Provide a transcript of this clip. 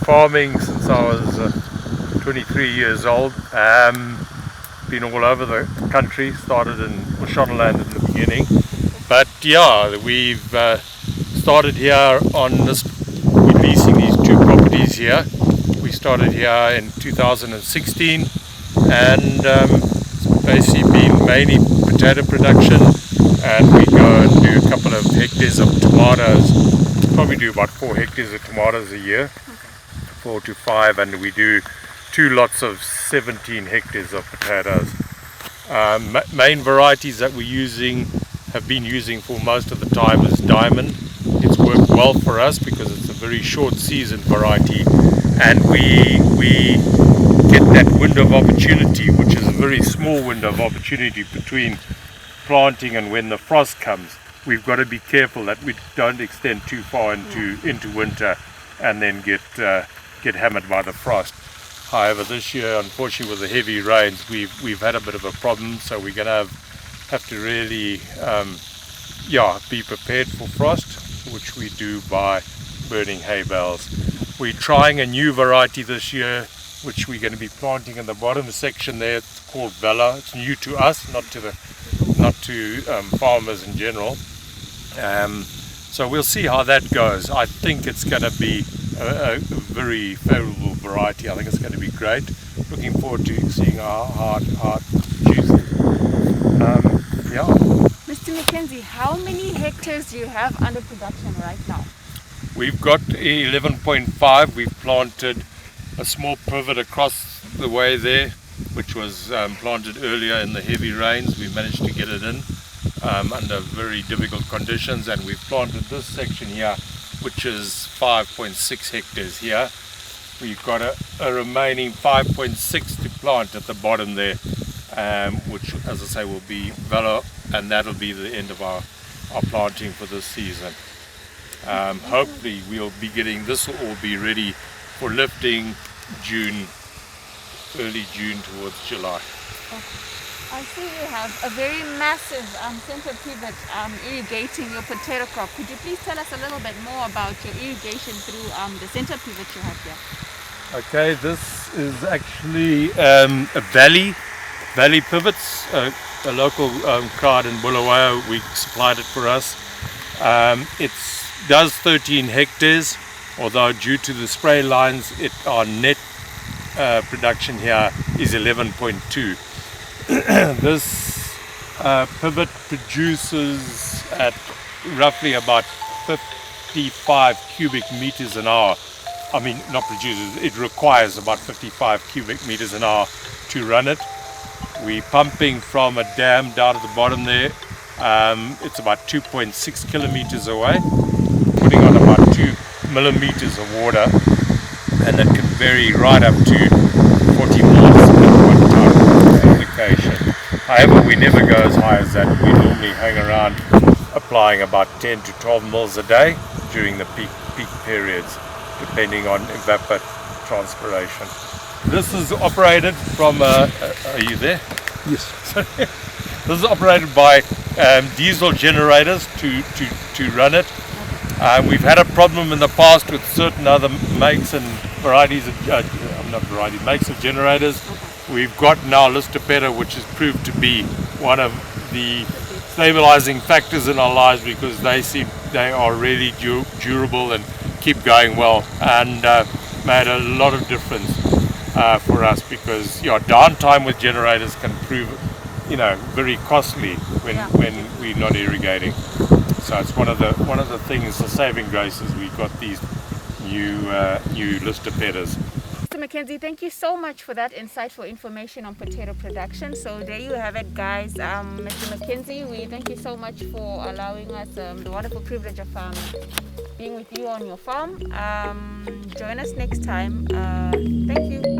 farming since I was 23 years old. Been all over the country, started in Mashonaland in the beginning. But yeah, we've started here on this, we're leasing these two properties here. We started here in 2016 and it's basically been mainly potato production, and we go and do a couple of hectares of tomatoes. Probably do about 4 hectares of tomatoes a year, 4 to 5, and we do 2 lots of 17 hectares of potatoes. Main varieties that we're have been using for most of the time is Diamond. It's worked well for us because it's a very short season variety, and we get that window of opportunity, which is a very small window of opportunity between planting and when the frost comes. We've got to be careful that we don't extend too far into winter and then get hammered by the frost. However, this year, unfortunately, with the heavy rains, we've had a bit of a problem, so we're going to have to really be prepared for frost, which we do by burning hay bales. We're trying a new variety this year, which we're going to be planting in the bottom section there. It's called Vela. It's new to us, not to farmers in general. So we'll see how that goes. I think it's going to be a very favourable variety. I think it's going to be great. Looking forward to seeing how it produces. Mr. McKenzie, how many hectares do you have under production right now? We've got 11.5. We've planted a small privet across the way there, which was planted earlier in the heavy rains. We managed to get it in under very difficult conditions, and we've planted this section here, which is 5.6 hectares here. We've got a remaining 5.6 to plant at the bottom there, which, as I say, will be Vela, and that'll be the end of our planting for this season. Hopefully we'll be getting this, will all be ready for lifting early June towards July. Okay. I see you have a very massive center pivot irrigating your potato crop. Could you please tell us a little bit more about your irrigation through the center pivot you have here? Okay, this is actually a valley pivots. A local crowd in Bulawayo, we supplied it for us. It does 13 hectares, although due to the spray lines, our net production here is 11.2. This pivot produces at roughly about 55 cubic meters an hour. I mean, not produces, it requires about 55 cubic meters an hour to run it. We're pumping from a dam down at the bottom there. It's about 2.6 kilometers away, putting on about 2 millimeters of water, and it can vary right up to 40 mils at one time application. However, we never go as high as that. We normally hang around applying about 10 to 12 mils a day during the peak periods, depending on evapotranspiration. This is operated from, are you there? Yes. This is operated by diesel generators to run it. We've had a problem in the past with certain other makes and varieties of, makes of generators. We've got now Listopeta, which has proved to be one of the stabilizing factors in our lives, because they are really durable and keep going well, and made a lot of difference for us, because downtime with generators can prove very costly when we're not irrigating. So it's one of the things, the saving grace, is we've got these new Listopetas. Mr. McKenzie, thank you so much for that insightful information on potato production. So there you have it, guys. Mr. McKenzie, we thank you so much for allowing us the wonderful privilege of being with you on your farm. Join us next time. Thank you.